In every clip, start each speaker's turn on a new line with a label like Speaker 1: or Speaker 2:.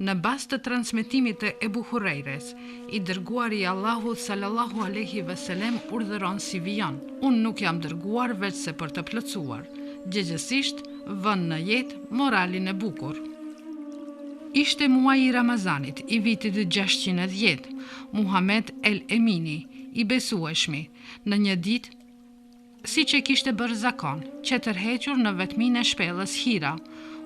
Speaker 1: Në bazë të transmetimit të Ebu Hurajres, i dërguari i Allahut sallallahu alaihi wasallam urdhëron si vijon: Unë nuk jam dërguar veç se për të plotësuar, gjithsesi vën në jetë moralin e bukur. Ishte muaji i Ramazanit i vitit 610, Muhammed el Emini, i besueshmi, në një ditë, siç e kishte bërë zakon, që tërhequr në vetminë e shpellës Hira,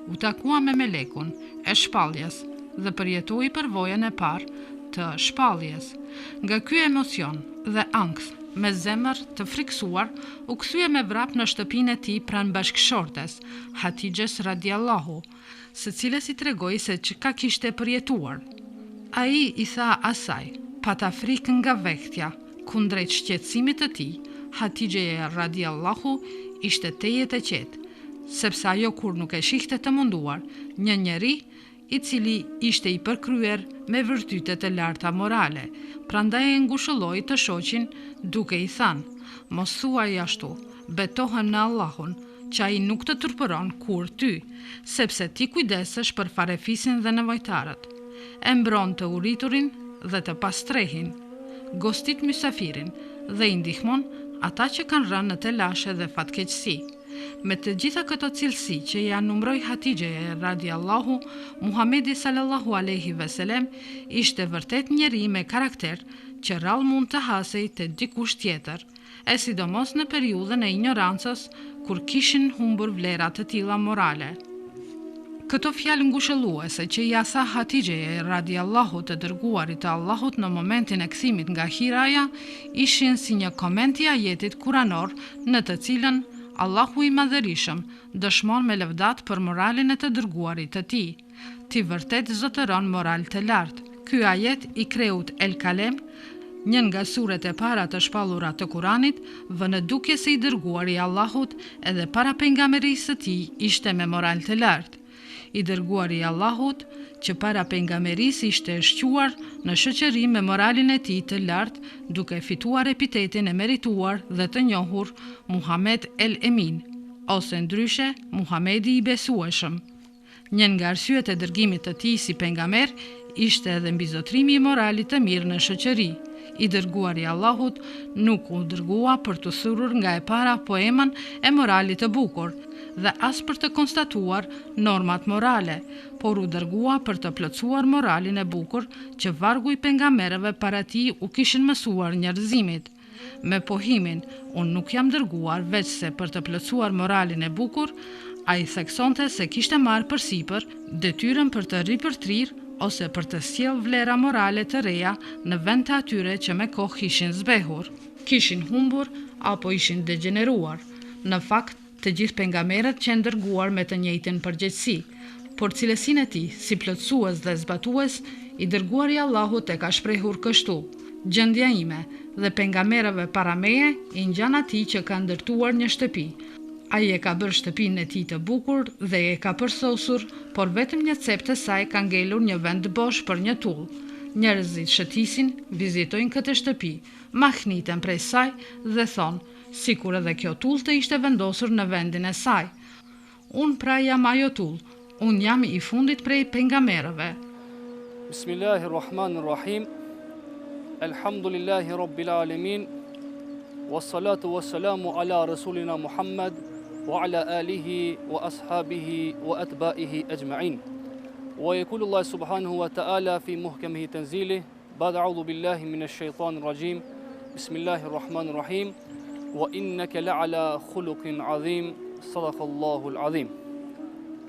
Speaker 1: u takua me melekun e shpalljes dhe përjetoi përvojën e parë të shpalljes. Nga ky emocion dhe ankth, me zemër të friksuar, u kthye me vrap në shtëpinë e tij pranë bashkëshortes, Hatixhes radiallahu, së cilës i tregoi se çka kishte përjetuar. Ai i tha asaj, pata frikë nga vektja, kundrejt shqetësimit të tij, Hatixhe radiallahu ishte tejet e qetë, sepse ajo kur nuk e shihte të munduar një njeri i cili ishte i përkryer me vërtytet e larta morale, prandaj e ngushëlloi të shoqin duke i thënë: mos thuaj ashtu, betohem në Allahun, që ai nuk të turpëron kur ty, sepse ti kujdesesh për farefisin dhe nevojtarët, e mbron të uriturin dhe të pastrehin, gostit mysafirin dhe i ndihmon ata që kanë rënë në telashe dhe fatkeqësi. Me të gjitha këto cilësi që ja numroi Hatixhe radiallahu, Muhamedi sallallahu alaihi wasallam ishte vërtet njeri me karakter që rrallë mund të hasej te dikush tjetër, e sidomos në periudhën e ignorancës kur kishin humbur vlera të tilla morale. Këto fjalë ngushëlluese që ja tha Hatixhe radiallahu të dërguarit të Allahut në momentin e kthimit nga Hiraja, ishin si një koment i ajetit kuranor në të cilën Allahu i Madhërisëm dëshmon me lëvdat për moralin e të dërguarit të tij. Ti vërtet zotëron moral të lartë. Ky ajet i kreut El Kalem, një nga suret e para të shpallura të Kuranit, vë në dukje se i dërguari i Allahut edhe para pejgamberisë së tij ishte me moral të lartë. I dërguari i Allahut, që para pejgamberisë ishte shquar në shoqëri me moralin e tij të lartë, duke fituar epitetin e merituar dhe të njohur Muhammed el Emin, ose ndryshe Muhamedi i besueshëm. Një nga arsyet e dërgimit të tij si pejgamber ishte edhe mbizotrimi i moralit të mirë në shoqëri. I dërguari i Allahut nuk u dërgua për të thurur nga e para poemën e moralit të bukur dhe as për të konstatuar normat morale, por u dërgua për të plotësuar moralin e bukur që vargu i pejgamberëve para tij u kishin mësuar njerëzimit. Me pohimin, unë nuk jam dërguar veç se për të plotësuar moralin e bukur, ai theksonte se kishte marrë përsipër detyrën për të ripërtrir ose për të sjell vlera morale të reja në vend të atyre që me kohë ishin zbehur, kishin humbur apo ishin degeneruar. Në fakt, të gjithë pejgamberët që dërguar me të njëjtën përgjegjësi, por cilësinë e tij si plotësues dhe zbatues, i dërguari i Allahut e ka shprehur kështu: gjendja ime dhe pejgamberëve para meje i ngjan atij që ka ndërtuar një shtëpi. Ai e ka bërë shtëpinë e tij të bukur dhe e ka përsosur, por vetëm një cep të saj ka ngelur një vend bosh për një tull. Njerëzit shëtisin, vizitojnë këtë shtëpi, mahniten prej saj dhe thonë, sikur edhe kjo tull të ishte vendosur në vendin e saj. Unë pra jam ajo tull, unë jam i fundit prej pejgamberëve.
Speaker 2: Bismillahirrahmanirrahim. Elhamdulillahi rabbil alamin. Wassalatu wassalamu ala rasulina Muhammad wa ala alihi wa ashabihi wa atba'ihi ajma'in. Wa yaqulu Allah subhanahu wa ta'ala fi muhkamihi tanzilih, ba'da a'udhu billahi minash shaitanir rajim. Bismillahir rahim. Wa innaka la'ala khuluqin azim. Sadaqallahu al-azim.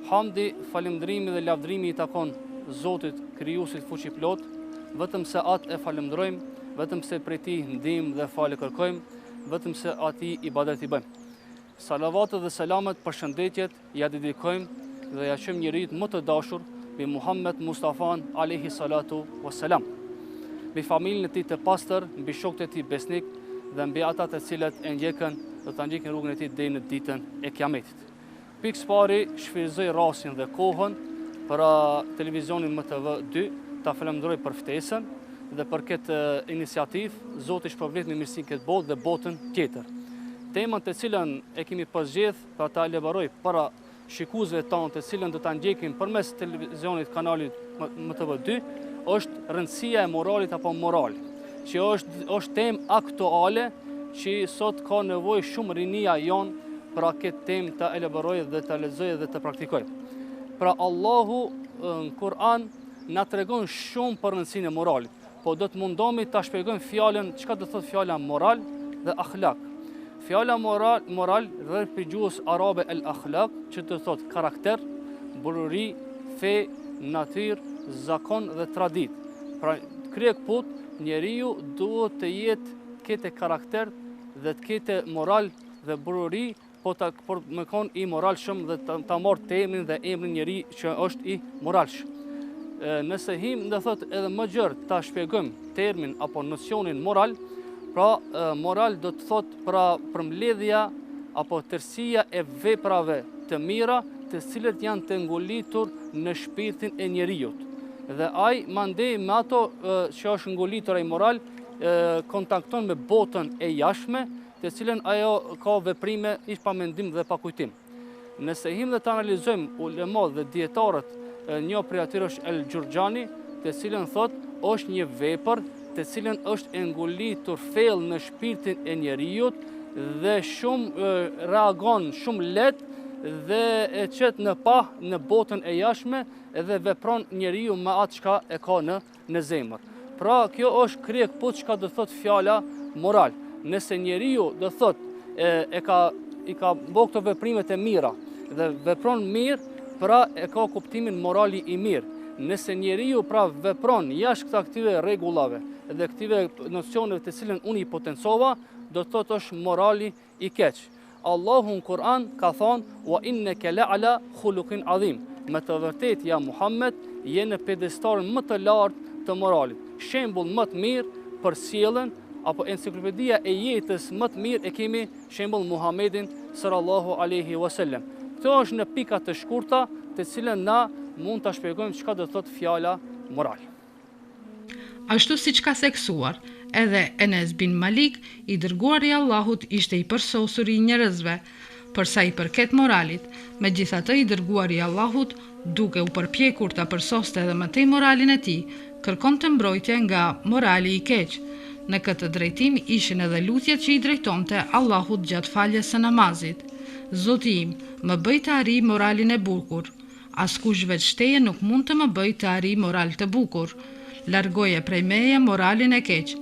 Speaker 2: Hamdi, falëndrimi dhe lavdrimi i takon Zotit krijuesit fuqiplot, vetëm se atë e falëndrojmë, vetëm se prej tij ndihmë dhe falë kërkojmë, vetëm se atij ibadet i bëjmë. Salavatet dhe selamet, përshëndetjet ja dedikojmë dhe ja qëmë njeriut më të dashur bi Muhammed Mustafan alayhi salatu wassalam, mbi familjen e tij të pastër, mbi shokët e tij besnik dhe mbi ata të cilët e ndjekën dhe ta ndjekin rrugën e tij deri në ditën e Kiametit. Pikë pari shfrytëzoj rastin dhe kohën për televizionin MTV2 ta falenderoj për ftesën dhe për këtë iniciativë. Zoti shpërblet me mirësinë këtë botë dhe botën tjetër. Temën të cilën e kemi përzgjedh për ta elaboroj para shikuesve tonë, të cilën do ta ndjekin përmes televizionit kanalit MTV2, është rëndësia e moralit apo morali, që është temë aktuale që sot ka nevojë shumë rinia jonë për këtë temë të elaborojë dhe të lexojë dhe të praktikojë. Pra Allahu në Kur'an na tregon shumë për rëndësinë e moralit, po do të mundohemi ta shpjegojmë fjalën, çka do thotë fjala moral dhe akhlak. Fjala moral dhe për gjuhës arabe el akhlak, që të thotë karakter, bururi, fe, natyrë, zakon dhe tradit. Pra krye këput, njeriu duhet të jetë kete karakter dhe të kete moral dhe bururi, po me konë i moralshëm dhe ta marrë temin dhe emrin njeri që është i moralshëm. Nëse him dhe thot edhe më gjërë ta shpjegojmë termin apo nocionin moral, pra moral do të thot pra përmbledhja apo tërësia e veprave të mira të cilët janë të ngolitur në shpirtin e njeriut. Dhe ai mandej me ato që është ngolitur ai moral kontakton me botën e jashtme, të cilën ajo ka veprime ish pa mendim dhe pa kujtim. Nëse him dhe të analizojmë ulemat dhe dietarët, një prej atyre është El Gjurgjani, të cilën thot është një vepër të cilën është e ngolitur fell në shpirtin e njeriut dhe shumë reagon shumë lehtë dhe e qet në pah në botën e jashtme dhe vepron njeriu me atë çka e ka në zemër. Pra kjo është krye këput çka do thot fjala moral. Nëse njeriu do thot i ka bërë këto veprimet e mira dhe vepron mirë, pra e ka kuptimin morali i mirë. Nëse njeriu pra vepron jashtë këtyre rregullave dhe këtyre nocioneve të cilën unë i potencova, do të thotë është morali i keq. Allahu në Kur'an ka thonë: "Wa innaka la'ala khuluqin azim." Me të vërtetë ja Muhammed je në pedestalin më të lartë të moralit. Shembull më të mirë për sjelljen apo enciklopedia e jetës më të mirë e kemi shembull Muhammedin sallallahu alaihi wasallam. Këto është në pika të shkurta të cilën na mund ta shpjegojmë çka do thotë fjala moral.
Speaker 1: Ashtu siç ka theksuar, edhe Enes bin Malik, i dërguari i Allahut ishte i përsosur i njerëzve. Për sa i përket moralit, megjithatë i dërguari i Allahut, duke u përpjekur ta përsoste edhe më tej moralin e tij, kërkonte mbrojtje nga morali i keq. Në këtë drejtim ishin edhe lutjet që i drejtonte Allahut gjatë faljes së namazit. Zoti im, më bëj të arij moralin e bukur. Askush veç teje nuk mund të më bëj të arij moral të bukur. Largoje prej meje moralin e keq.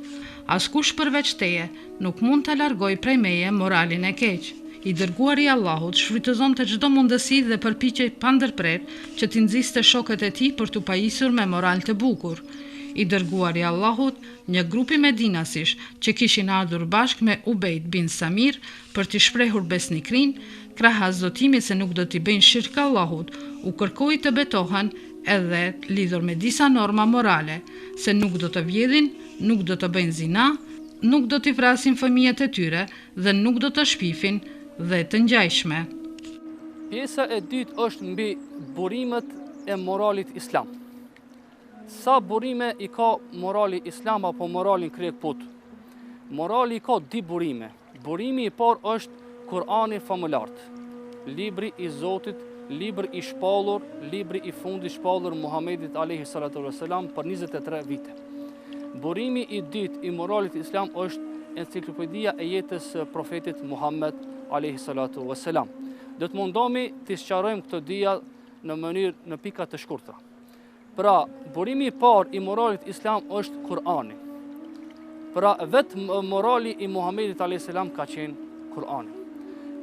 Speaker 1: Askush përveç teje nuk mund të largoj prej meje moralin e keq. I dërguari i Allahut shfrytëzonte çdo mundësi dhe përpiqej pa ndërprer që t'i nxiste shokët e tij për t'u pajisur me moral të bukur. I dërguari i Allahut, një grupi medinasish që kishin ardhur bashkë me Ubejd bin Samir për t'i shprehur besnikrin, krahas zotimit se nuk do t'i bëjnë shirk Allahut, u kërkoi të betohen edhe lidhur me disa norma morale, se nuk do të vjedhin, nuk do të bëjnë zina, nuk do t'i vrasin fëmijët e tyre dhe nuk do të shpifin dhe të ngjajshme.
Speaker 2: Pjesa e dytë është mbi burimet e moralit islam. Sa burime i ka morali islam apo moralin krye këput? Morali i ka dy burime. Burimi i parë është Kur'ani famulart, libri i Zotit, libri i shpallur, libri i fundit shpallur Muhammedit alayhi salatu wasalam për 23 vite. Burimi i dytë i moralit islam është enciklopedia e jetës së profetit Muhammed alayhi salatu wasalam. Do të mundohemi të sqarojmë këto dia në pika të shkurtra. Pra, burimi i parë i moralit islam është Kur'ani. Pra, vetë morali i Muhammedit alayhi salam ka qenë Kur'ani.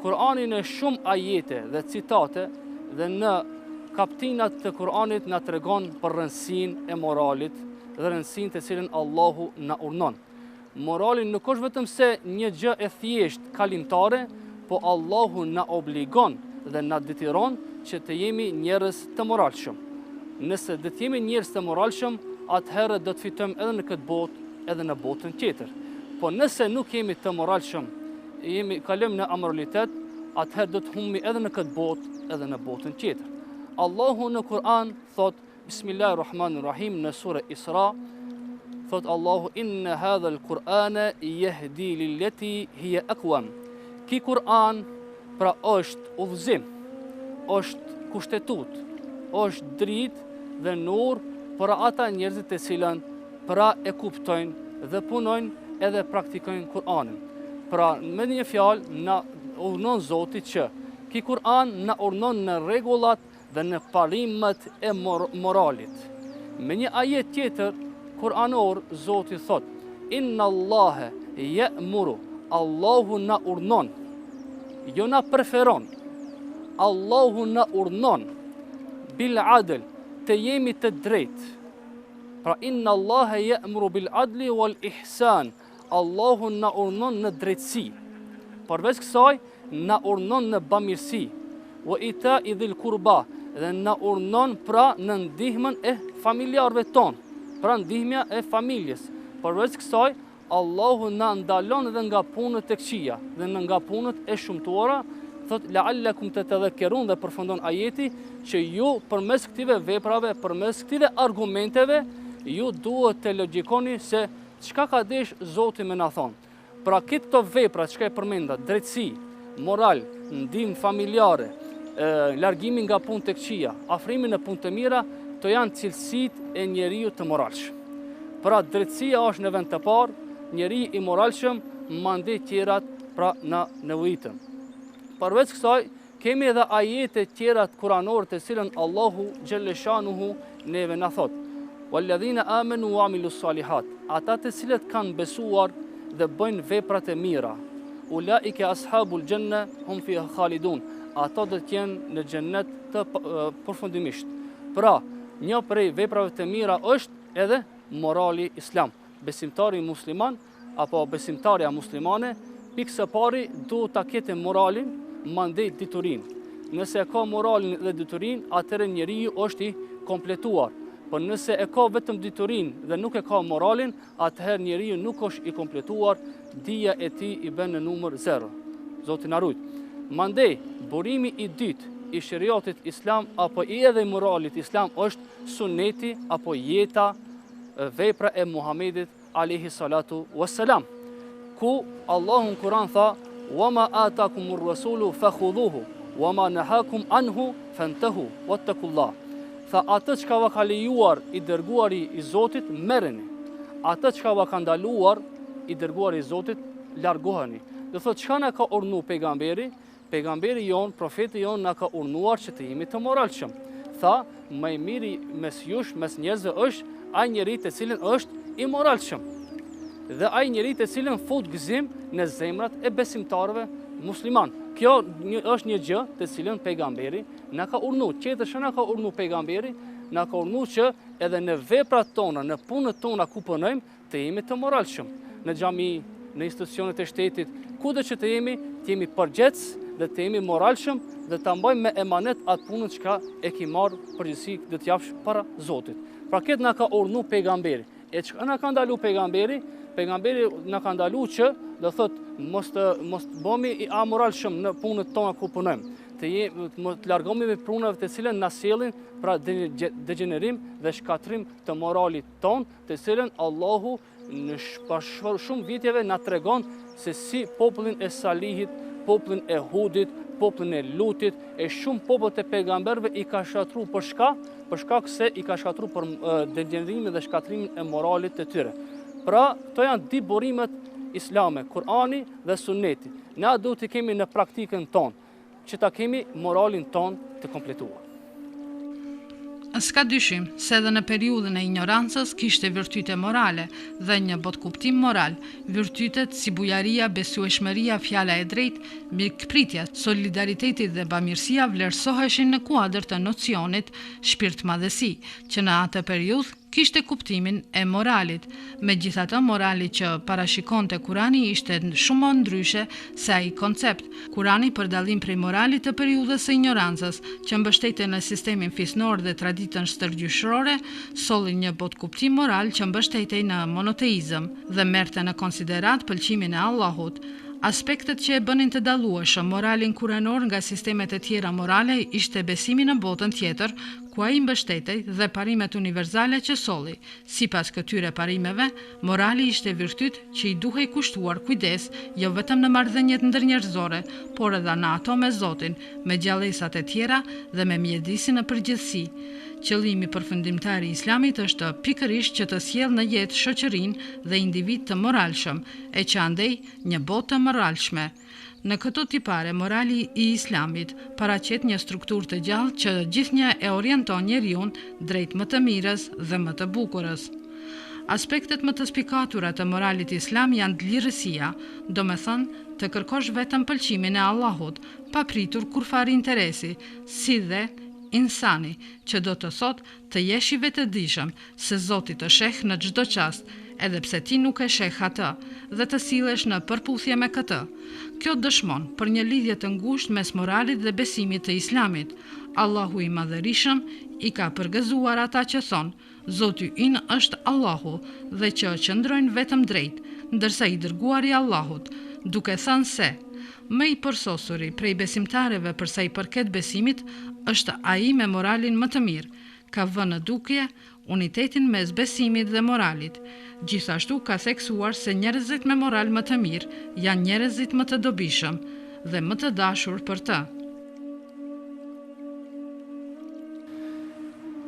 Speaker 2: Kur'ani në shumë ajete dhe citate dhe në kaptinat të Kur'anit na tregon për rëndësinë e moralit dhe rëndësinë të cilën Allahu na urdhnon. Morali nuk është vetëm se një gjë e thjeshtë kalimtare, po Allahu na obligon dhe na detyron që të jemi njerëz të moralshëm. Nëse do të jemi njerëz të moralshëm, atëherë do të fitojmë edhe në këtë botë, edhe në botën tjetër. Po nëse nuk jemi të moralshëm, kalojmë në amoralitet, atëherë do të humbi edhe në këtë botë, edhe në botën tjetër. Allahu në Kur'an thot: Bismillahirrahmanirrahim në sura Isra, thot Allahu: Inna hadha al-Qur'ana yahdi lillati hiya aqwam. Ki Kur'an pra është udhëzim, është kushtetut, është dritë dhe nur për ata njerëzit e cilën pra e kuptojnë dhe punojnë edhe praktikojnë Kur'anin. Pra me një fjalë na urnon Zoti që ky Kur'an na urnon në rregullat dhe në parimet e moralit. Me një ajet tjetër Kur'anor Zoti thot: Inna Allahe ya'muru, Allahu na urnon, jo na preferon. Allahu na urnon bil adl, të jemi të drejtë. Pra inna Allahe ya'muru bil adli wal ihsan, Allahu na urnon në drejtësi. Përveç kësaj na urnon në bamirësi. Wa ita idhil kurba, dhe na urnon pra në ndihmën e familjarëve tonë, pra ndihmja e familjes. Përveç kësaj, Allahu na ndalon edhe nga punët e këqija dhe nga punët e shumtuara, thot la'allakum tatadhakkarun, dhe përfundon ajeti që ju përmes këtyre veprave, përmes këtyre argumenteve, ju duhet të logjikoni se çka ka desh Zoti me na thonë. Pra këto vepra çka e përmenda, drejtësi, moral, ndihmë familjare, largimi nga punë të këqija, afrimi në punë të mira, to janë cilësitë e njeriu të moralshëm. Pra drejtësia është në vend të parë, njeriu i moralshëm, mandej tjerat pra na nevojitën. Përveç kësaj, kemi edhe ajete tjera të kuranore të cilën Allahu xhelle shanuhu neve na thot: Walladhina amanu wa amilus salihat, ata të cilët kanë besuar dhe bëjnë veprat e mira, ulaika ashabul janna hum fiha khalidun, ata do të jenë në xhennet të përfundimisht. Pra, një prej veprave të mira është edhe morali islam. Besimtari musliman apo besimtarja muslimane, pikë së pari duhet ta ketë moralin, mandej diturinë. Nëse e ka moralin dhe diturinë, atëherë njeriu është i kompletuar. Por nëse e ka vetëm diturinë dhe nuk e ka moralin, atëherë njeriu nuk është i kompletuar, dija e tij i bën në numër 0. Zoti na ruaj. Mandej, burimi i dytë i shariatit islam apo i edhe moralit islam është suneti apo jeta, vepra e Muhamedit alayhi salatu wassalam, ku Allahu në Kur'an tha: "Wama atakumur rasulu fakhudhuhu, wama nahakum anhu fantahu wattaqullah." Tha, atë çka va ka lejuar i dërguari i Zotit, merreni. Atë çka va ka ndaluar i dërguari i Zotit, largoheni. Do thotë, çka na ka urdhëruar pejgamberi? Pejgamberi jon, profeti jon na ka urdhëruar që të jemi të moralshëm. Tha, më i miri mes jush, mes njerëzve është ai njeri të cilin është i moralshëm. Dhe ai njeri të cilin fut gëzim në zemrat e besimtarëve musliman. Kjo është një gjë të cilën pejgamberi na ka urdhëruar. Qetësh na ka urdhëruar pejgamberi, na ka urdhëruar që edhe në veprat tona, në punët tona ku punojmë, të jemi të moralshëm. Në xhami, në institucionet e shtetit, kudo që të jemi përgjegjës dhe të jemi moralshëm dhe ta mbajmë me emanet atë punën që e ki marrë përgjegjësi dhe të japsh para Zotit. Pra këtë na ka urdhëruar pejgamberi. E çka na ka ndaluar pejgamberi? Pejgamberi na ka ndaluar që do thotë mos bëhemi i amoralshëm në punët tona ku punojmë. Të largohemi me punëve të cilën na sjellin pra degenerim dhe shkatrim të moralit ton, të cilën Allahu në shumë viteve na tregon se si popullin e Salihit, popullin e Hudit, popullin e Lutit, e shumë popujt e pejgamberëve i ka shkatruar për shka? Për shkak se i ka shkatruar për degenerimin dhe shkatrimin e moralit të tyre. Pra, to janë dy burimet islame, Kur'ani dhe Sunneti. Na duhet të kemi në praktikën tonë, që ta kemi moralin tonë të kompletuar.
Speaker 1: S'ka dyshim se edhe në periudhën e ignorancës kishte virtyte morale dhe një botkuptim moral. Virtytet si bujaria, besueshmëria, fjala e drejtë, mirëpritja, solidariteti dhe bamirësia vlerësoheshin në kuadër të nocionit shpirt madhësi, që në atë periudhë kishte kuptimin e moralit. Megjithatë, morali që parashikonte Kurani ishte shumë ndryshe se ai koncept. Kurani, për dallim prej moralit të periudhës së ignorancës, që mbështetej në sistemin fisnor dhe traditën shtrëngjyshrore, solli një botkuptim moral që mbështetej në monoteizëm dhe merrte në konsiderat pëlqimin e Allahut. Aspektet që e bënin të dallueshëm moralin kuranor nga sistemet e tjera morale ishte besimi në botën tjetër, ku ai mbështetej dhe parimet univerzale që solli. Sipas këtyre parimeve, morali ishte virtyt që i duhej kushtuar kujdes jo vetëm në marrëdhëniet ndërnjerëzore, por edhe në ato me Zotin, me gjallësat e tjera dhe me mjedisin në përgjithësi. Qëllimi përfundimtar i Islamit është pikërisht që të sjellë në jetë shoqërinë dhe individ të moralshëm, e që andej një botë të moralshme. Në këto tipare, morali i Islamit paraqet një strukturë të gjallë që gjithnjë e orienton njeriun drejt më të mirës dhe më të bukurës. Aspektet më të spikatura të moralit islam janë lirësia, domethënë të kërkosh vetëm pëlqimin e Allahut, pa pritur kurfar interesi, si dhe insani, që do të thot të jesh i vetëdijshëm se Zoti të sheh në çdo çast, edhe pse ti nuk e sheh atë, dhe të sillesh në përputhje me këtë. Kjo dëshmon për një lidhje të ngushtë mes moralit dhe besimit të Islamit. Allahu i Madhërisëm i ka përgëzuar ata që thonë: Zoti ynë është Allahu dhe që qëndrojnë vetëm drejt, ndërsa i dërguari i Allahut, duke thënë se më i përsosuri prej besimtarëve përsa i përket besimit është ai me moralin më të mirë, ka vënë në dukje unitetin mes besimit dhe moralit. Gjithashtu ka theksuar se njerëzit me moral më të mirë janë njerëzit më të dobishëm dhe më të dashur për të.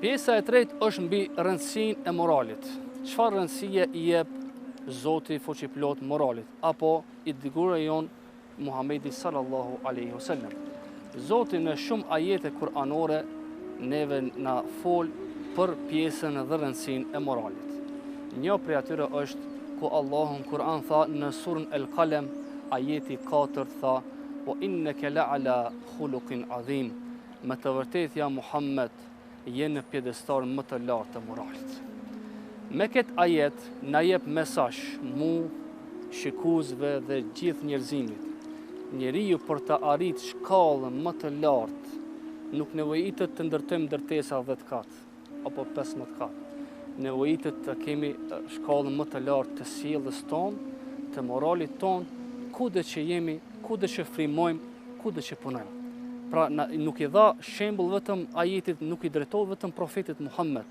Speaker 2: Pjesa e tretë është mbi rëndësinë e moralit. Çfarë rëndësie i jep Zoti fuqiplot moralit, apo i dërguari jon Muhamedi sallallahu alaihi wasallam. Zoti në shumë ajete kuranore neve na fol për pjesën dhe rëndësinë e moralit. Një prej atyre është ku Allahu në Kur'an tha në surën El-Qalem, ajeti 4 tha: "Wa innaka la'ala khuluqin azim." Me të vërtetë ja Muhammed je në pjedestar më të lartë të moralit. Me këtë ajet na jep mesazh mu, shikuesve dhe gjithë njerëzimit. Njeriu për të arritur shkallën më të lartë nuk nevojitet të ndërtojmë ndërtesa 10 kat apo 15 kat. Nevojitet të kemi shkallën më të lartë të sjelljes tonë, të moralit tonë, kudo që jemi, kudo që frymojmë, kudo që punojmë. Pra nuk i dha shembull vetëm ajetit, nuk i drejtohet vetëm profetit Muhammed.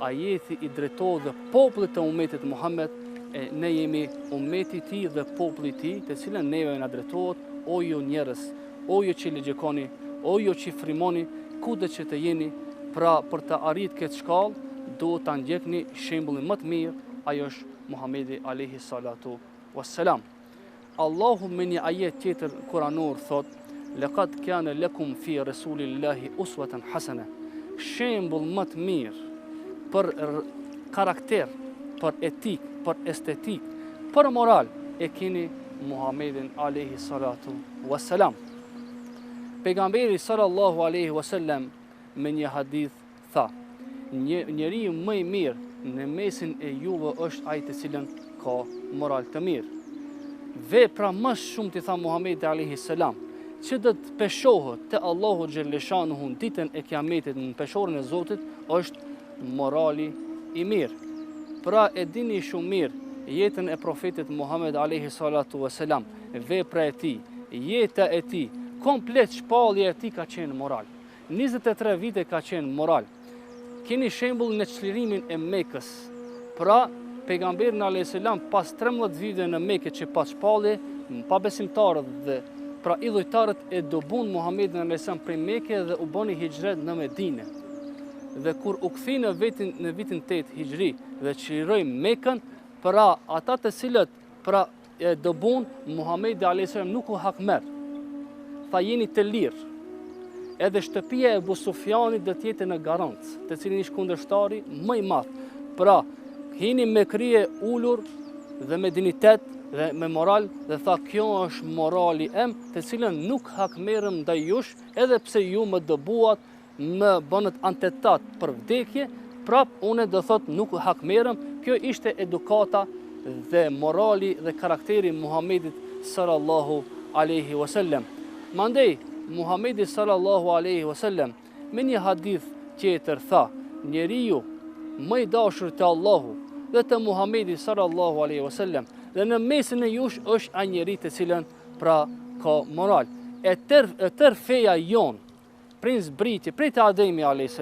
Speaker 2: Ajeti i drejtohet dhe popullit të ummetit Muhammed, e ne jemi ummeti i tij dhe populli i tij, të cilën neve na drejtohet: o ju njerëz, o ju që ligjekoni, o ju që frymoni, kudo që të jeni, pra për të arritur këtë shkallë, duhet ta ndjekni shembullin më të mirë, ajo është Muhamedi alayhi salatu wassalam. Allahu me një ajet tjetër kuranor thot: "Laqad kana lakum fi rasulillahi uswatan hasana." Shembull më të mirë për karakter, për etik, për estetik, për moral e keni Muhammedin alayhi salatu wassalam. Pejgamberi sallallahu alaihi wasallam me një hadith tha: njeriu më i mirë në mesin e juve është ai të cilën ka moral të mirë. Vepra më shumë, t'i tha Muhamedi alayhi salam, që do të peshohet te Allahu xhaleshanuhu ditën e Kiametit në peshorën e Zotit, është morali i mirë. Pra e dini shumë mirë jetën e profetit Muhammed alayhi salatu wasalam, vepra e tij, jeta e tij, komplet shpallja e tij ka qenë moral. 23 vite ka qenë moral. Keni shembull në çlirimin e Mekës. Pra pejgamberi alayhi salam pas 13 vite në Mekë që pas shpallje, pa besimtarët dhe pra idhujtarët e dobun Muhammedin alayhi salam prej Mekë dhe u bëni hijret në Medinë. Dhe kur u kthi në vitin 8 hijri dhe çliroi Mekën, pra ata të cilët pra e dobun Muhammedi alayhi salam nuk u hakmer. Tha jeni të lirë. Edhe shtëpia e Ebu Sufjanit do të jetë në garancë, të cilin ish kundërshtari më i madh. Pra, hini me krije ulur dhe me dignitet dhe me moral, dhe tha kjo është morali em, të cilën nuk hakmerëm ndaj jush, edhe pse ju më dëbuat, më bënët antetat për vdekje, prap unë do thot nuk hakmerëm. Kjo ishte edukata dhe morali dhe karakteri Muhammedit sallallahu alaihi wasallam. Mandej Muhammedi sallallahu alaihi wasallam me një hadith tjetër tha: njeriu më i dashur te Allahu dhe te Muhammedi sallallahu alaihi wasallam dhe në mesin e jush është ai njeri të cilën pra ka moral. E tër feja jon, princ briti, prej të Ademi a.s.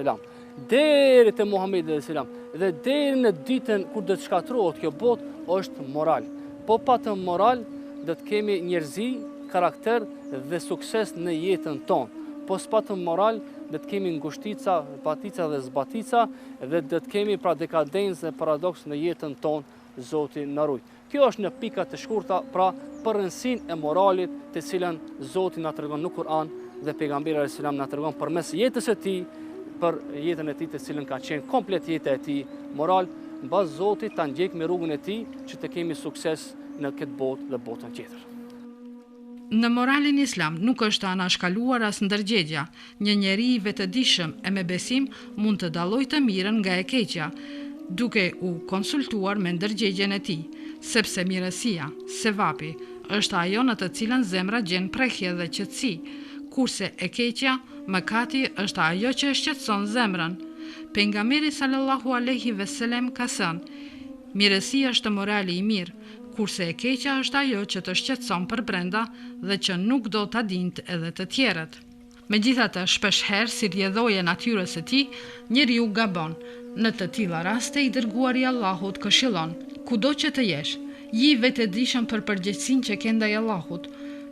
Speaker 2: deri te Muhamedi a.s. dhe deri në ditën kur do të shkatërrohet kjo botë është moral. Po pa të moral do të kemi njerëzi, karakter dhe sukses në jetën tonë. Po s'pa të moral do të kemi ngushtica, patica dhe zbatica dhe do të kemi pra dekadencë dhe paradoks në jetën tonë, Zoti na ruaj. Kjo është në pika të shkurta pra për rëndësinë e moralit të cilën Zoti na tregon në Kur'an dhe pejgamberi alayhis salam na tregon përmes jetës së tij, për jetën e tij të cilën ka qenë komplet jeta e tij moral, mbas Zotit ta ndjek me rrugën e tij që të kemi sukses në këtë botë dhe botën tjetër.
Speaker 1: Në moralin islam nuk është anashkaluar as ndërgjegja. Një njeri i vetëdijshëm e me besim mund të dallojë të mirën nga e keqja, duke u konsultuar me ndërgjegjen e tij, sepse mirësia, sevapi, është ajo në të cilën zemra gjen prekje dhe qetësi, kurse e keqja, mëkati, është ajo që e shqetëson zemrën. Pejgamberi sallallahu alaihi wasallam ka thënë: mirësia është morali i mirë, kurse e keqja është ajo që të shqetëson për brenda dhe që nuk do ta dinte edhe të tjerët. Megjithatë, shpeshherë si rrjedhoje natyrës së tij, njeriu gabon. Në të tilla raste i dërguari i Allahut këshillon: kudo që të jesh, ji vetëdijshëm për përgjegjësinë që ke ndaj Allahut.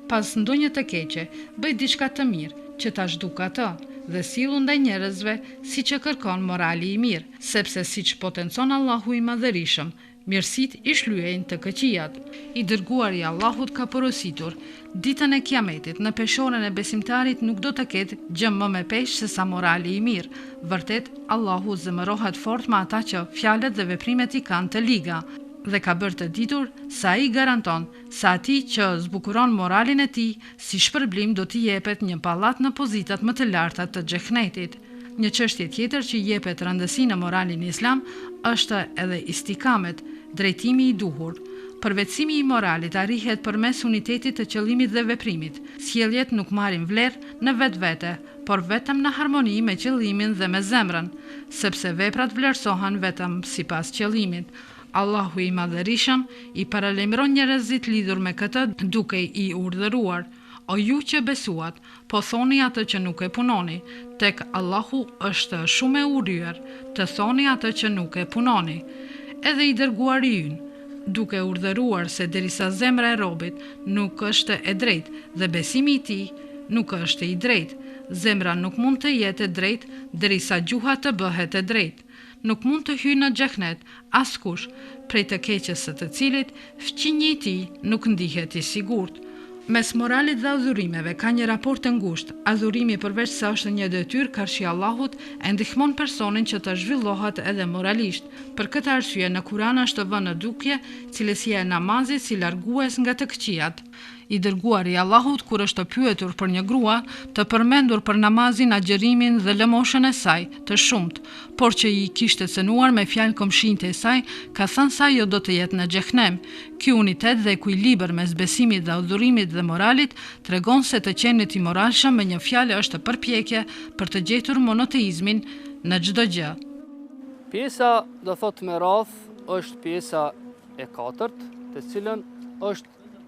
Speaker 1: Pas ndonjë të keqe, bëj diçka të mirë që ta zhduk atë dhe sillu ndaj njerëzve siç e kërkon morali i mirë, sepse siç potencon Allahu i Madhërisëm, mirësit i shlyejnë të këqijat. I dërguari i Allahut ka porositur: ditën e Kiametit në peshorën e besimtarit nuk do të ketë gjë më me peshë se sa morali i mirë. Vërtet, Allahu zemërohet fort me ata që fjalët dhe veprimet i kanë të liga, dhe ka bërë të ditur sa ai garanton se atij që zbukuron moralin e tij, si shpërblim do t'i jepet një pallat në pozitat më të larta të xhehenetit. Një çështje tjetër që jepet rëndësi në moralin islam është edhe istikamet, drejtimi i duhur. Përvetësimi i moralit arrihet përmes unitetit të qëllimit dhe veprimit. Sjelljet nuk marrin vlerë në vetvete, por vetëm në harmoni me qëllimin dhe me zemrën, sepse veprat vlerësohen vetëm sipas qëllimit. Allahu i Madhërisëm i paralajmëron njerëzit lidhur me këtë duke i urdhëruar: o ju që besuat, po thoni atë që nuk e punoni, tek Allahu është shumë e urryer të thoni atë që nuk e punoni. Edhe i dërguari ynë, duke urdhëruar se derisa zemra e robit nuk është e drejtë dhe besimi i tij nuk është i drejtë, zemra nuk mund të jetë e drejtë derisa gjuha të bëhet e drejtë. Nuk mund të hyjë në xhehenet askush, prej të keqes së të cilit fqinji i tij nuk ndihet i sigurt. Mes moralit dhe adhurimeve ka një raport të ngushtë. Adhurimi përveç se është një detyrë karshi Allahut, e ndihmon personin që të zhvillohet edhe moralisht. Për këtë arsye në Kur'an është vënë në dukje cilësia e namazit si largues nga të këqijat. I dërguari i Allahut kur është pyetur për një grua, të përmendur për namazin, agjërimin dhe lëmoshën e saj, të shumt, por që i kishte cënuar me fjalë komshinjtë e saj, ka thënë se ajo do të jetë në xhehenem. Ky unitet dhe ekuilibër mes besimit dhe adhurimit dhe moralit tregon se të qenit i moralshëm me një fjalë është përpjekje për të gjetur monoteizmin në çdo gjë.
Speaker 2: Pjesa do thot me radh është pjesa e katërt, të cilën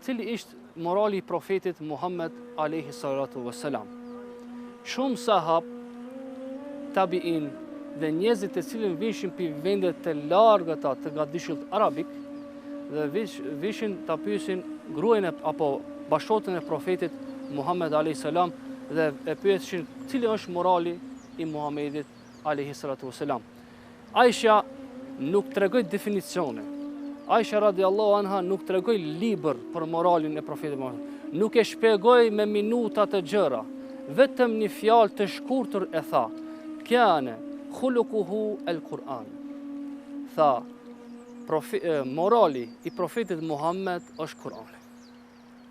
Speaker 2: cili ishte morali i profetit Muhammed alayhi salatu wassalam. Shumë sahab, tabiin dhe njerëzit të cilën vishin për vendet të largëta të gadishullt arabik dhe vishin ta pyesin gruajën apo bashkëshortën e profetit Muhammed alayhi salam dhe e pyeshin cili është morali i Muhammedit alayhi salatu wassalam. Aisha nuk tregoi definicione. Aisha radiallahu anha nuk tregoi libër për moralin e profetit Muhammed. Nuk e shpjegoi me minuta të gjëra, vetëm një fjalë të shkurtër e tha: "Kana khuluquhu al-Quran." Tha, morali i profetit Muhammed është Kurani.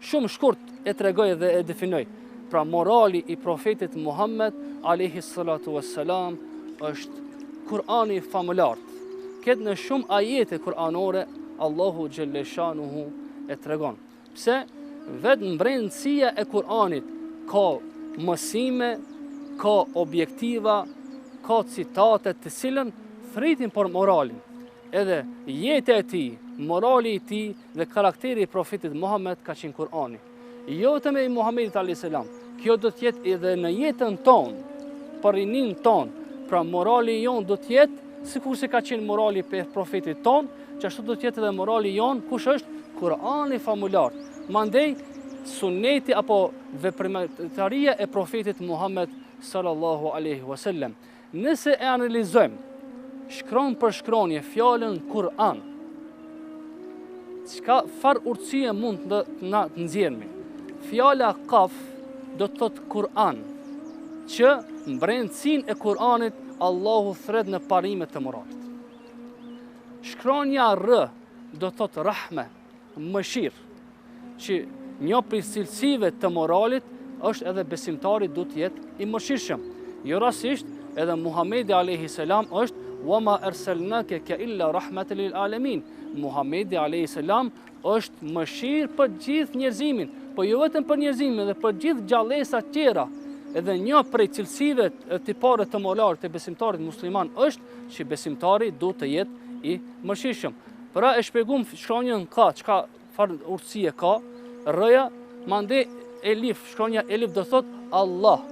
Speaker 2: Shumë shkurt e tregoi dhe e definoi. Pra morali i profetit Muhammed alayhi salatu wassalam është Kurani famulart. Këtë në shumë ajete kuranore Allahu Gjelleshanuhu e tregon. Pse? Vetë mbrëmësia e Kur'anit ka mësime, ka objektiva, ka citate të cilën thritin për moralin. edhe jeta e tij, morali i tij dhe karakteri i profetit Muhammed ka qenë Kur'ani. Jo vetëm i Muhamedit alayhis salam. Kjo do të jetë edhe në jetën tonë, për rinin tonë. Pra morali jon do të jetë sikur se ka qenë morali për profetit tonë, që ashtu do të jetë edhe morali jon, kush është? Kur'ani famullar. Mandej suneti apo veprimtaria e profetit Muhammed sallallahu alaihi wasallam. Nëse e analizojmë shkron për shkronje fjalën Kur'an, çka farë urtësie mund të nxjerrmi? Fjala kaf do të thotë Kur'an, që mbrendësinë e Kur'anit Allahu thret në parimet të moralit. Shkronja r do të thotë rahme, mëshirë, që një prej cilësive të moralit është edhe besimtari du të jetë i mëshirshëm. Jo rastisht edhe Muhamedi alayhis salam është وَمَا أَرْسَلْنَاكَ كَإِلَّا رَحْمَةً لِلْعَالَمِينَ. Muhamedi alayhis salam është mëshirë për gjithë njerëzimin, po jo vetëm për njerëzimin, edhe për gjithë gjallësat tjera. Edhe një prej cilësive tipare të moralit të besimtarit musliman është që besimtari du të jetë i mëshirshëm. Pra e shpjegum shkronjën ka, çka farë urtësie ka, rëja, mande elif, shkronja elif do thot Allah,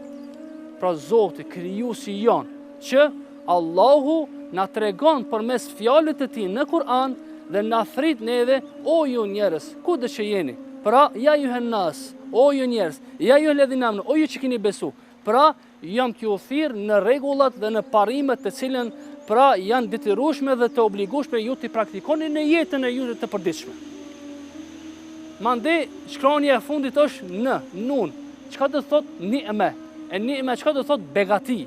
Speaker 2: pra Zoti, krijuesi jon, që Allahu na tregon përmes fjalët të tij në Kur'an dhe na thrit neve, o ju njerëz, kudo që jeni. Pra ja juhen nas, o ju njerëz, ja ju ledhina amanu, o ju që keni besu. Pra jam t'ju thirr në rregullat dhe në parimet të cilën pra janë detyrueshme dhe të obligueshme ju t'i praktikoni në jetën e juve të përditshme. Mande shkronja e fundit është në, nun. Çka do të thot ni'me? E ni'me çka do të thot begati?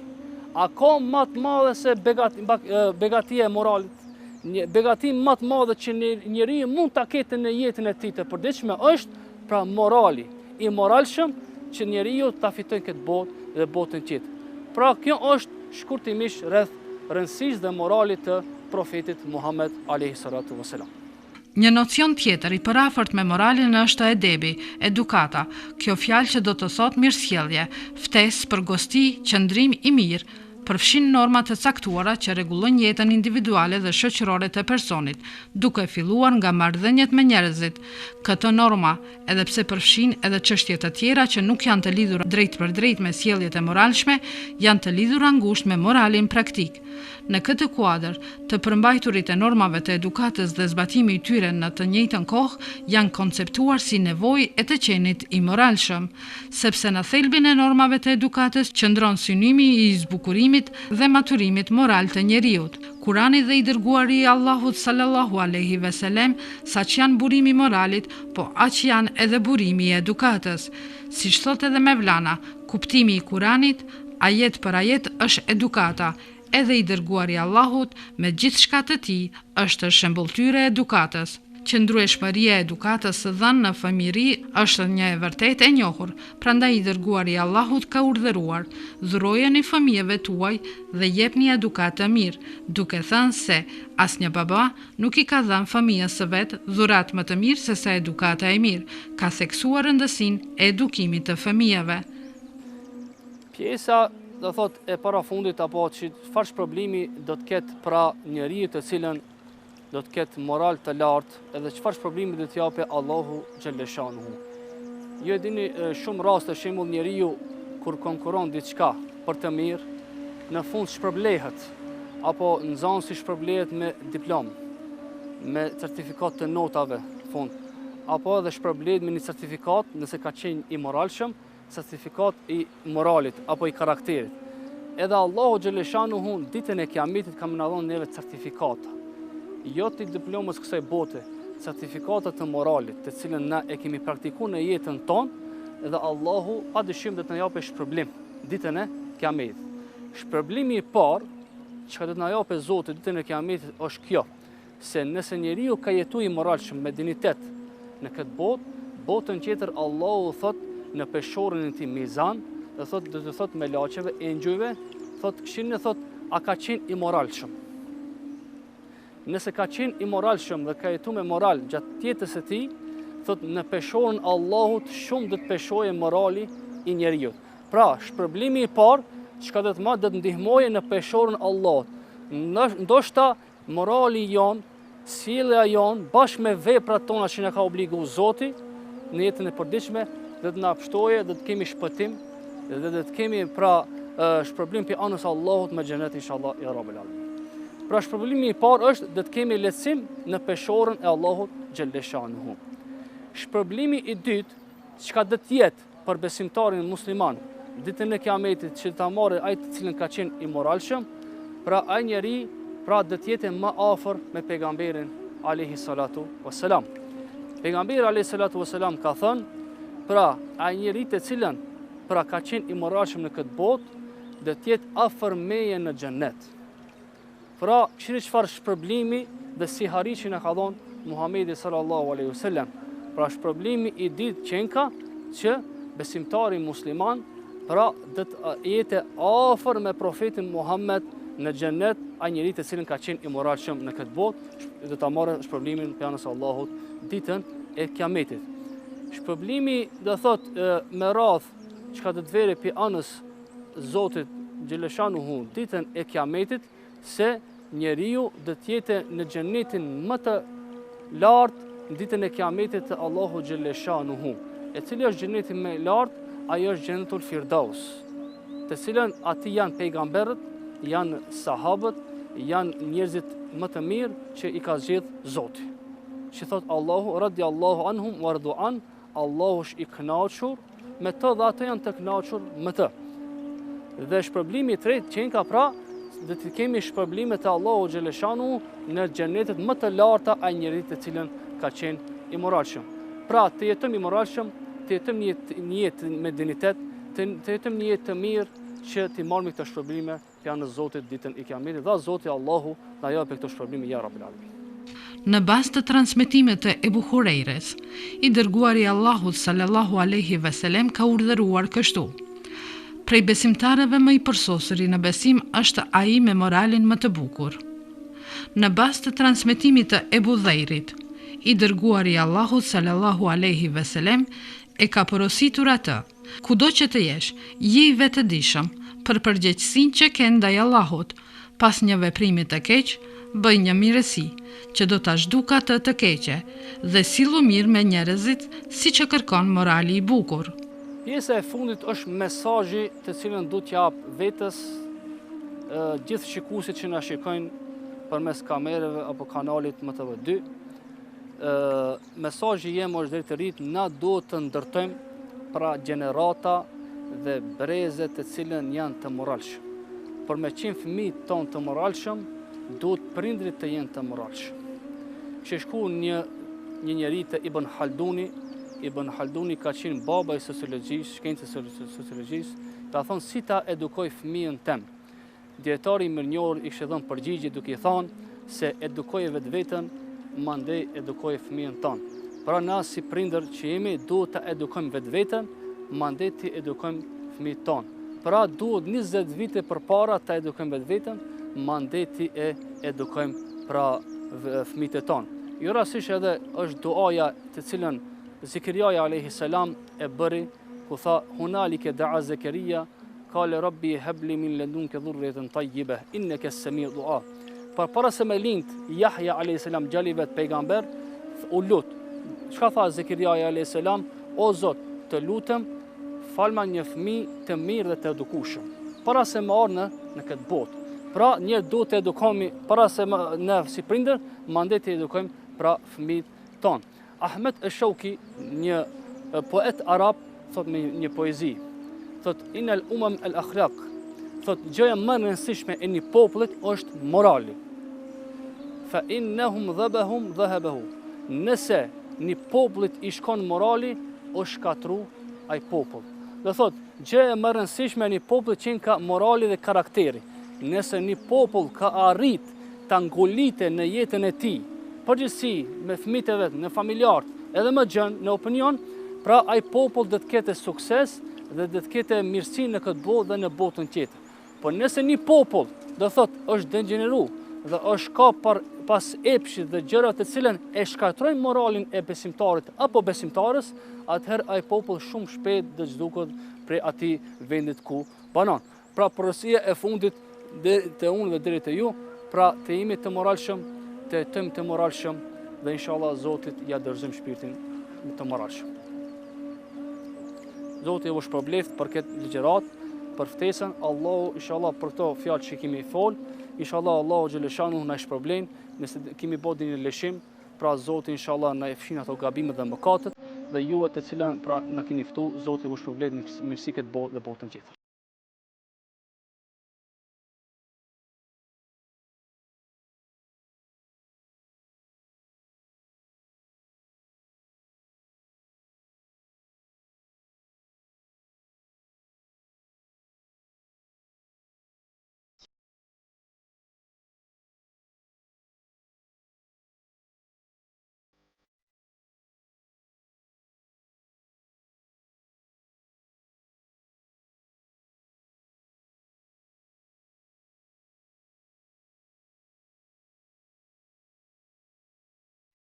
Speaker 2: A ka më të madhe se begatia e moralit? Begati më të madhe që njeriu mund ta ketë në jetën e tij të përditshme është pra morali i moralshëm që njeriu ta fitojë këtë botë dhe botën tjetër. Pra kjo është shkurtimisht rreth rëndësisë dhe moralit të profetit Muhammed alayhi salatu wasalam.
Speaker 1: Një nocion tjetër i parafort me moralin është edebi, edukata. Kjo fjalë që do të thotë mirësjellje, ftesë, përgosti, qëndrim i mirë, përfshin norma të caktuara që rregullojnë jetën individuale dhe shoqërore të personit, duke filluar nga marrëdhëniet me njerëzit. Këto norma, edhe pse përfshin edhe çështje të tjera që nuk janë të lidhura drejt për drejt me sjelljet e moralshme, janë të lidhura ngushtë me moralin praktik. Në këtë kuadër, të përmbajturit e normave të edukatës dhe zbatimi i tyre në të njëjtën kohë janë konceptuar si nevojë e të qenit i moralshëm, sepse në thelbin e normave të edukatës qëndron synimi i zbukurimit dhe maturimit moral të njeriut. Kurani dhe i dërguari i Allahut sallallahu alaihi wasallam saq janë burimi i moralit, po aq janë edhe burimi i edukatës. Siç thotë edhe Mevlana, kuptimi i Kuranit ajet për ajet është edukata. Edhe i dërguari i Allahut me gjithçka të tij është shembulltyre e edukatës. Qëndrueshmëria e edukatës së dhënë në fëmijëri është një e vërtetë e njohur, prandaj i dërguari i Allahut ka urdhëruar: dhurojeni fëmijëve tuaj dhe jepni edukatë të mirë, duke thënë se asnjë baba nuk i ka dhënë fëmijës së vet dhuratë më të mirë se sa edukata e mirë, ka theksuar rëndësinë e edukimit të fëmijëve.
Speaker 2: Pjesa do thot e parafundit apo çfarë problemi do të ketë pra njeriu të cilën do të ketë moral të lartë, edhe çfarë problemi do të japë Allahu xhaleshanuhu. Ju e dini shumë raste, shembull njeriu kur konkuron diçka për të mirë, në fund shpërblehet, apo nxënësi shpërblehet me diplomë, me certifikat të notave në fund, apo edhe shpërblehet me një certifikat nëse ka qenë i moralshëm, certifikat i moralit apo i karakterit. Edhe Allahu xhaleshanuhu ditën e Kiametit ka më na dhënë neve certifikata. Jo të diplomës kësaj bote, certifikatat të moralit, të cilën na e kemi praktikuar në jetën tonë, edhe Allahu padyshim do të na japë shpërblim ditën e Kiametit. Shpërblimi i parë që do të na japë Zoti ditën e Kiametit është kjo, se nëse njeriu ka jetuar i moralshëm me dinitet në këtë botë, botën tjetër Allahu thot në peshorin e tij mizan, do të thot me laçeve e ngjyve, thot këshillin e thot a ka qenë i moralshëm. Nëse ka qenë i moralshëm dhe ka jetuar me moral gjatë jetës së tij, thot në peshorin Allahut shumë do të peshojë morali i njeriu. Pra, shpërblimi i parë çka do të ndihmojë në peshorin Allahut. Ndoshta morali jon, sjellja jon, bashkë me veprat tona që na ka obliguar Zoti në jetën e përditshme, dhe të na pështojë, dhe të kemi shpëtim, dhe të kemi pra shpërblim për anës Allahut me xhenet inshallah ya rabbel alamin. Pra shpërblimi i parë është dhe të kemi lehtësim në peshorën e Allahut xhelleshanuhu. Shpërblimi i dytë, çka do të jetë për besimtarin musliman ditën e Kiametit, që ta marrë ai të cilën ka qenë i moralshëm, pra ai njeri pra do të jetë më afër me pejgamberin alayhi salatu wassalam. Pejgamberi alayhi salatu wassalam ka thënë, pra ai njeri të cilën pra ka qenë i moralshëm në këtë botë, do të jetë afër meje në xhennet. Pra çfarë shpërblimi dhe si harri që na ka dhënë Muhamedi sallallahu alaihi wasallam. Pra shpërblimi i dytë qenka që besimtari musliman pra do të jetë afër me profetin Muhammed në xhennet, ai njeri të cilën ka qenë i moralshëm në këtë botë, do ta marrë shpërblimin pe anës Allahut ditën e Kiametit. Shpërblimi do thotë me radh çka do të vere pe anës Zotit xhelleshanuhu ditën e Kiametit, se njeriu do të jetë në xhennetin më të lartë në ditën e Kiametit të Allahu xhelleshanuhu. E cili është xhenneti më i lartë? Ai është xhennetul Firdaus, të cilën aty janë pejgamberët, janë sahabët, janë njerëzit më të mirë që i ka zgjedhë Zoti. Që thot Allahu radiallahu anhum wardu an, Allahu është i kënaqur me të dhe ato janë të kënaqur me të. Dhe shpërblimi i tretë qenka pra dhe të kemi shpërblimet e Allahu xhelleshanu në xhennetet më të larta ai njerit të cilën ka qenë i moralshëm. Pra të jetëm i moralshëm, të jetëm një jetë me dignitet, të jetëm një jetë të mirë që të marrim këto shpërblime pe anës Zotit ditën e Kiametit, dhe Zoti Allahu na jap këto shpërblime ya rabbel alamin.
Speaker 1: Në bazë të transmetimet të Ebu Hurejres, i dërguari Allahut sallallahu alaihi wasallam ka urdhëruar kështu: prej besimtarëve më i përsosuri në besim është ai me moralin më të bukur. Në bazë të transmetimit të Ebu Dhejrit, i dërguari Allahut sallallahu alaihi wasallam e ka porositur atë: kudo që të jesh, je i vetëdijshëm për përgjegjësinë që ke ndaj Allahut, pas një veprimi të keq, bëj një mirësi që do ta zhduk atë të keqe dhe sillu mirë me njerëzit siç e kërkon morali i bukur.
Speaker 2: Pjesa e fundit është mesazhi të cilën do t'ja jap vetës gjithë shikuesit që na shikojnë përmes kamerave apo kanalit MTV2. Mesazhi jem është drejt të rrit, na do të ndërtojmë pra gjenerata dhe breze të cilën janë të moralshëm. Për me qenë fëmijët tonë të moralshëm, duhet prindrit të jenë të moralshëm. Që shku një njeri të Ibn Halduni. Ibn Halduni ka qenë baba i sociologjisë, shkencës së sociologjisë, ka thonë si ta edukoj fëmijën tem. Dietari i mirënjohur i kishte dhënë përgjigje duke i thonë se edukoje vetveten, mandej edukoje fëmijën tonë. Pra na si prindër që jemi duhet ta edukojmë vetveten, mandej ti edukojmë fëmijët tonë. Pra duhet 20 vite përpara ta edukojmë vetveten, mandej ti e edukojmë pra fëmijët e tonë. Jo rastësisht edhe është duaja të cilën Zikriaja alayhi salam e bëri, ku tha hunalike da'a Zakaria qala rabbi habli min ladunka dhurriyatan tayyibah innaka as-sami'u du'a. Para se me lind Yahya alayhi salam gjali vet pejgamber, u lut. Çka tha Zikriaja alayhi salam? O Zot, të lutem, falma një fëmijë të mirë dhe të edukueshëm. Para se më ardh në këtë botë. Pra një duhet të edukohemi para se ne si prindër, mandej të edukojmë pra fëmijët tonë. Ahmed Shauki, një poet arab, thot me një poezi, thot inal umam al akhlaq, thot gjëja më e rëndësishme e një popullit është morali. Fa innahum dhabahum dhahabahu. Nëse një popullit i shkon morali, është shkatru ai popull. Dhe thot gjëja më e rëndësishme e një popullit që ka morali dhe karakteri. Nëse një popull ka arrit ta ngulite në jetën e tij, përgjithësi me fëmijët e vet, në familjarët, edhe më gjën në opinion, pra ai popull do të ketë sukses dhe do të ketë mirësi në këtë botë dhe në botën tjetër. Por nëse një popull do thotë është degeneru dhe është ka pas epshit dhe gjëra të cilën e shkatrojnë moralin e besimtarit apo besimtarës, atëherë ai popull shumë shpejt do zhduket prej atij vendit ku banon. Pra porosia e fundit te unë dhe deri te ju, Pra të jemi të moralshëm, të jetojmë të moralshëm dhe inshallah Zotit ja dorëzojmë shpirtin të moralshëm. Zoti ju shpërbleft për këtë ligjërat, për ftesën. Allahu inshallah për to fjalë që kemi fol, inshallah Allahu xhaleshanu na shpërblen, nëse kemi bërë një lëshim, pra Zoti inshallah na e fshin ato gabimet dhe mëkatet dhe juve të cilën pra na keni ftu, Zoti ju shpërblet në mirësi këtë botë dhe botën tjetër.